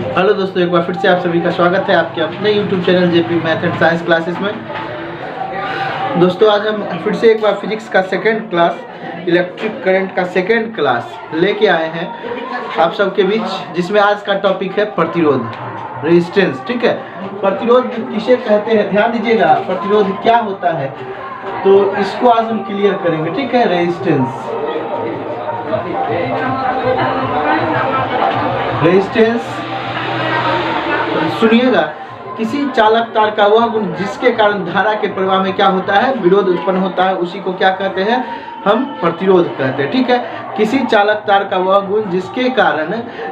Hello दोस्तों, एक बार फिर से आप सभी का स्वागत है आपके अपने YouTube channel JP math and science classes में। दोस्तों आज हम फिर से एक बार फिजिक्स का सेकंड क्लास, इलेक्ट्रिक करंट का सेकंड क्लास लेके आए हैं आप सबके बीच, जिसमें आज का टॉपिक है प्रतिरोध, रेजिस्टेंस। ठीक है, प्रतिरोध किसे कहते हैं ध्यान दीजिएगा, प्रतिरोध क्या होता है तो इसको आज हम क्लियर करेंगे। ठीक है, रेजिस्टेंस सुनिएगा, किसी चालक तार का वह गुण जिसके कारण धारा के प्रवाह में क्या होता है, विरोध उत्पन्न होता है, उसी को क्या कहते हैं, हम प्रतिरोध कहते हैं। ठीक है, किसी चालक तार का वह गुण जिसके कारण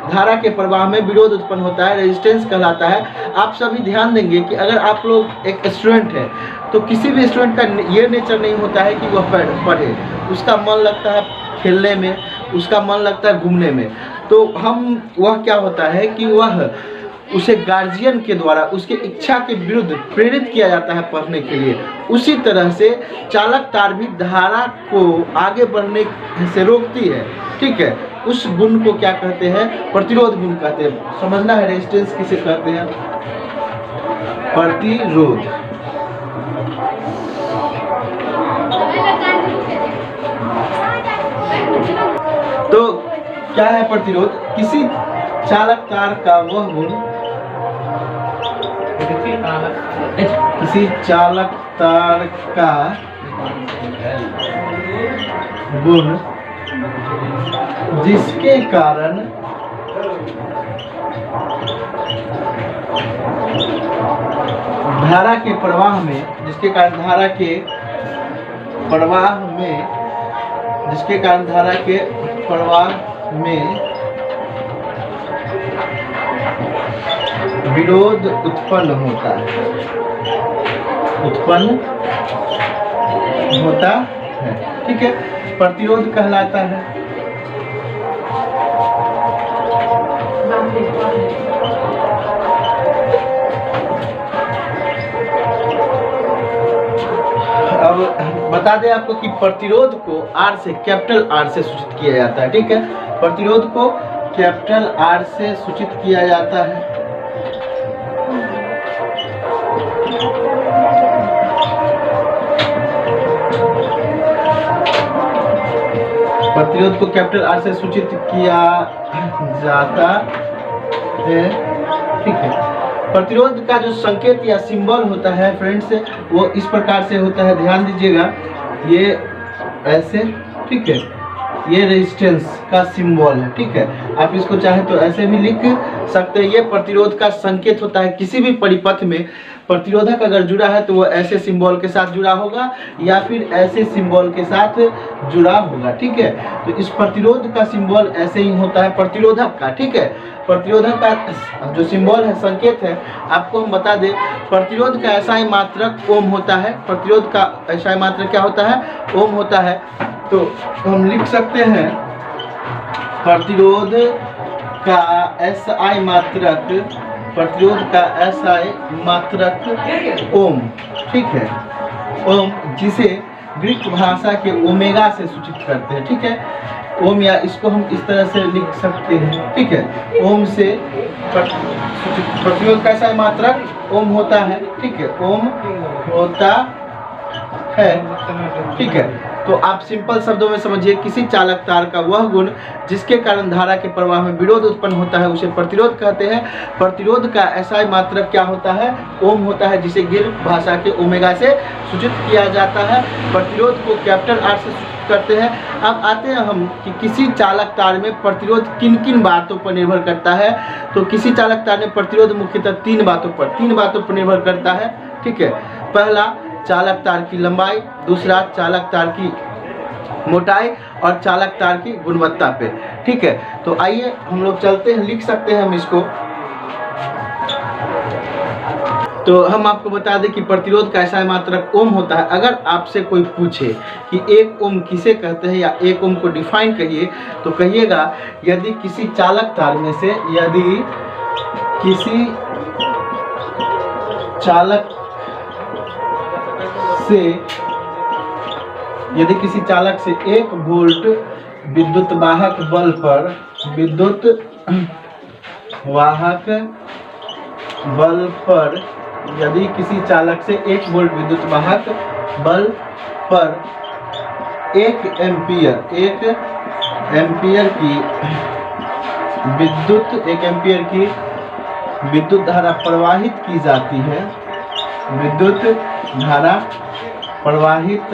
धारा के प्रवाह में विरोध उत्पन्न होता है, रेजिस्टेंस कहलाता है। आप सभी ध्यान देंगे कि अगर आप लोग एक स्टूडेंट है तो किसी भी स्टूडेंट का ये नेचर नहीं होता है कि वह पढ़े, उसका मन लगता है खेलने में, उसका मन लगता है घूमने में। तो वह क्या होता है कि वह उसे गार्जियन के द्वारा उसके इच्छा के विरुद्ध प्रेरित किया जाता है पढ़ने के लिए। उसी तरह से चालक तार भी धारा को आगे बढ़ने से रोकती है। ठीक है, उस गुण को क्या कहते हैं, प्रतिरोध गुण कहते हैं। समझना है रेजिस्टेंस किसे कहते हैं, प्रतिरोध। तो क्या है प्रतिरोध, किसी चालक तार का वह गुण, किसी चालक तार का गुण जिसके कारण धारा के प्रवाह में, जिसके कारण धारा के प्रवाह में विरोध उत्पन्न होता है। ठीक है, प्रतिरोध कहलाता है। अब बता दें आपको कि प्रतिरोध को आर से, कैपिटल आर से सूचित किया जाता है। ठीक है, प्रतिरोध को कैपिटल आर से सूचित किया जाता है। प्रतिरोध को कैपिटल आर से सूचित किया जाता है। ठीक है, प्रतिरोध का जो संकेत या सिंबल होता है फ्रेंड्स, वो इस प्रकार से होता है, ध्यान दीजिएगा, ये ऐसे। ठीक है, ये रेजिस्टेंस का सिंबल है। ठीक है, आप इसको चाहे तो ऐसे भी लिख सकते हैं। ये प्रतिरोध का संकेत होता है। किसी भी परिपथ में प्रतिरोधक अगर जुड़ा है तो वो ऐसे सिंबल के साथ जुड़ा होगा या फिर ऐसे सिंबल के साथ जुड़ा होगा। ठीक है, तो इस प्रतिरोध का सिंबल ऐसे ही होता है प्रतिरोधक का। ठीक है, प्रतिरोधक का जो सिंबल है, संकेत है, आपको हम बता दें, प्रतिरोध का एसआई मात्रक ओम होता है। प्रतिरोध का एसआई मात्रक क्या होता है, ओम होता है। तो हम लिख सकते हैं प्रतिरोध का एसआई मात्रक, प्रतिरोध का एसआई मात्रक ओम। ठीक है, ओम, जिसे ग्रीक भाषा के ओमेगा से सूचित करते हैं। ठीक है, ओम, या इसको हम इस तरह से लिख सकते हैं। ठीक है, ओम से प्रतिरोध का एसआई मात्रक ओम होता है। ठीक है, ओम होता है। ठीक है, तो आप सिंपल शब्दों में समझिए, किसी चालक तार का वह गुण जिसके कारण धारा के प्रवाह में विरोध उत्पन्न होता है उसे प्रतिरोध कहते हैं। प्रतिरोध का एसआई मात्रक क्या होता है, ओम होता है, जिसे ग्रीक भाषा के ओमेगा से सूचित किया जाता है। प्रतिरोध को कैपिटल आर से सूचित करते हैं। अब आते हैं हम कि किसी चालक तार में प्रतिरोध किन किन बातों पर निर्भर करता है। तो किसी चालक तार में प्रतिरोध मुख्यतः तीन बातों पर निर्भर करता है। ठीक है, पहला चालक तार की लंबाई, दूसरा चालक तार की मोटाई और चालक तार की गुणवत्ता पे। ठीक है, तो आइए हम लोग चलते हैं, लिख सकते हैं हम इसको। तो हम आपको बता दें कि प्रतिरोध का एसआई मात्रक ओम होता है। अगर आपसे कोई पूछे कि एक ओम किसे कहते हैं या एक ओम को डिफाइन कहिए, तो कहिएगा, यदि किसी चालक तार में से, यदि किसी चालक से 1 वोल्ट विद्युत वाहक बल पर विद्युत वाहक बल पर यदि किसी चालक से 1 वोल्ट विद्युत वाहक बल पर 1 एम्पियर की विद्युत धारा प्रवाहित की जाती है, विद्युत धारा प्रवाहित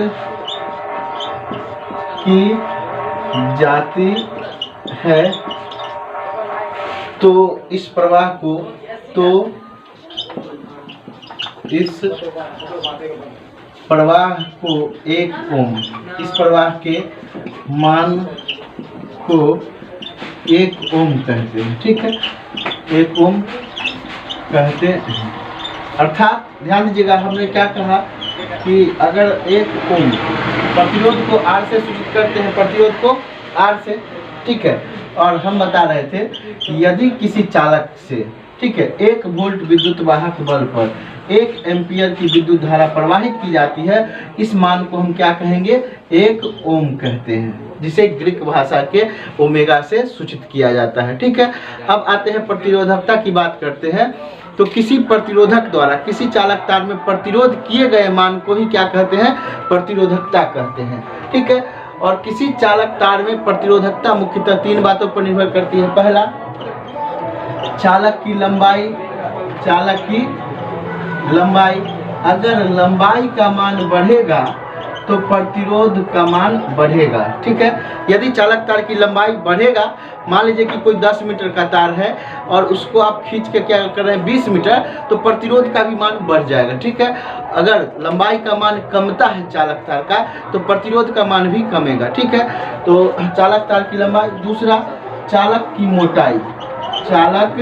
की जाती है, तो इस प्रवाह को 1 ओम, इस प्रवाह के मान को 1 ओम कहते हैं। ठीक है, 1 ओम कहते हैं। अर्थात ध्यान दीजिएगा, हमने क्या कहा कि अगर 1 ओम प्रतिरोध को R से सूचित करते हैं, प्रतिरोध को R से, ठीक है। और हम बता रहे थे कि यदि किसी चालक से, ठीक है, 1 वोल्ट विद्युत वाहक बल पर 1 एम्पियर की विद्युत धारा प्रवाहित की जाती है, इस मान को हम क्या कहेंगे? 1 ओम कहते हैं, जिसे ग्रीक भाषा के ओमेगा से सूचित किया जाता है। ठीक है, अब आते हैं प्रतिरोधकता की बात करते हैं। तो किसी प्रतिरोधक द्वारा किसी चालक तार में प्रतिरोध किए गए मान को ही क्या कहते हैं? प्रतिरोधकता कहते हैं। ठीक है, और किसी चालक तार में प्रतिरोधकता मुख्यतः 3 बातों पर निर्भर करती है। पहला, चालक की लंबाई, अगर लंबाई का मान बढ़ेगा तो प्रतिरोध का मान बढ़ेगा। ठीक है, यदि चालक तार की लंबाई बढ़ेगा, मान लीजिए कि कोई 10 मीटर का तार है और उसको आप खींच के क्या कर रहे हैं 20 मीटर, तो प्रतिरोध का भी मान बढ़ जाएगा। ठीक है, अगर लंबाई का मान कमता है चालक तार का, तो प्रतिरोध का मान भी कमेगा। ठीक है, तो चालक तार की लंबाई। दूसरा, चालक की मोटाई, चालक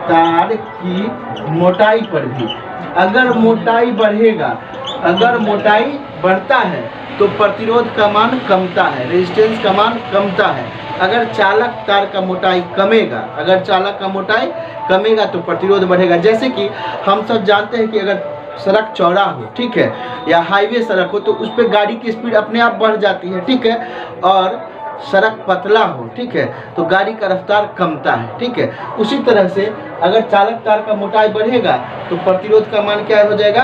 तार की मोटाई पर भी, अगर मोटाई बढ़ेगा, अगर मोटाई बढ़ता है तो प्रतिरोध का मान कमता है, रेजिस्टेंस का मान कमता है। अगर चालक तार का मोटाई कमेगा, अगर चालक का मोटाई कमेगा तो प्रतिरोध बढ़ेगा। जैसे कि हम सब जानते हैं कि अगर सड़क चौड़ा हो, ठीक है, या हाईवे सड़क हो, तो उस पर गाड़ी की स्पीड अपने आप बढ़ जाती है। ठीक है, और सड़क पतला हो, ठीक है, तो गाड़ी का रफ्तार कमता है। ठीक है, उसी तरह से अगर चालक तार का मोटाई बढ़ेगा तो प्रतिरोध का मान क्या हो जाएगा?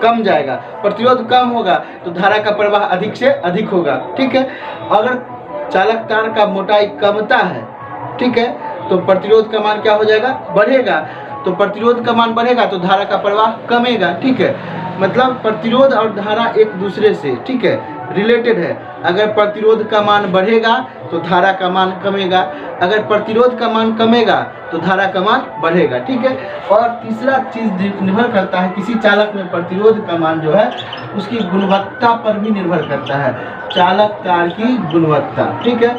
कम जाएगा। प्रतिरोध कम होगा तो धारा का प्रवाह अधिक से अधिक होगा। ठीक है, अगर चालक तार का मोटाई कमता है, ठीक है, तो प्रतिरोध का मान क्या हो जाएगा? बढ़ेगा। तो प्रतिरोध का मान बढ़ेगा तो धारा का प्रवाह कमेगा। ठीक है, मतलब प्रतिरोध और धारा एक दूसरे से, ठीक है, रिलेटेड है। अगर प्रतिरोध का मान बढ़ेगा तो धारा का मान कमेगा, अगर प्रतिरोध का मान कमेगा तो धारा का मान बढ़ेगा। ठीक है, और तीसरा चीज निर्भर करता है किसी चालक में प्रतिरोध का मान जो है उसकी गुणवत्ता पर भी निर्भर करता है, चालक तार की गुणवत्ता। ठीक है,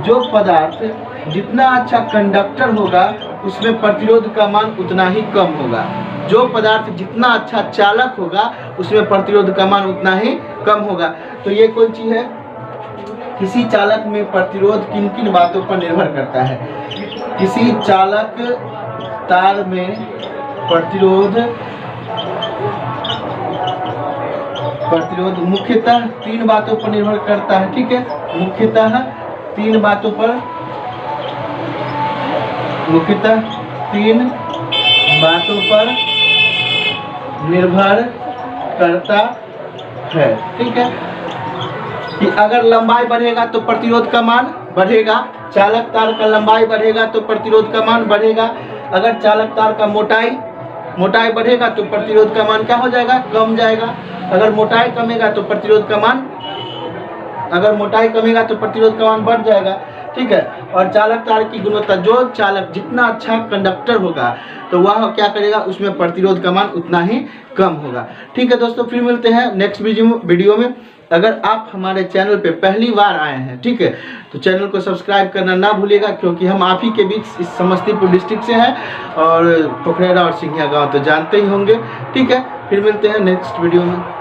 जो पदार्थ जितना अच्छा कंडक्टर होगा उसमें प्रतिरोध का मान उतना ही कम होगा, जो पदार्थ जितना अच्छा चालक होगा उसमें प्रतिरोध का मान उतना ही कम होगा। तो ये कोई चीज है, किसी चालक में प्रतिरोध किन किन बातों पर निर्भर करता है? किसी चालक तार में प्रतिरोध मुख्यतः 3 बातों पर निर्भर करता है। ठीक है, मुख्यतः 3 बातों पर निर्भर करता है। ठीक है, कि अगर लंबाई बढ़ेगा तो प्रतिरोध का मान बढ़ेगा, चालक तार का लंबाई बढ़ेगा तो प्रतिरोध का मान बढ़ेगा। अगर चालक तार का मोटाई बढ़ेगा तो प्रतिरोध का मान क्या हो जाएगा? कम जाएगा। अगर मोटाई कमेगा तो प्रतिरोध का मान बढ़ जाएगा। ठीक है, और चालक तार की गुणवत्ता, जो चालक जितना अच्छा कंडक्टर होगा तो वह क्या करेगा, उसमें प्रतिरोध का मान उतना ही कम होगा। ठीक है दोस्तों, फिर मिलते हैं नेक्स्ट वीडियो में। अगर आप हमारे चैनल पे पहली बार आए हैं, ठीक है, तो चैनल को सब्सक्राइब करना ना भूलिएगा, क्योंकि हम आप ही के बीच इस समस्तीपुर डिस्ट्रिक्ट से हैं और पोखरेरा और सिंघिया गांव तो जानते ही होंगे। ठीक है, फिर मिलते हैं नेक्स्ट वीडियो में।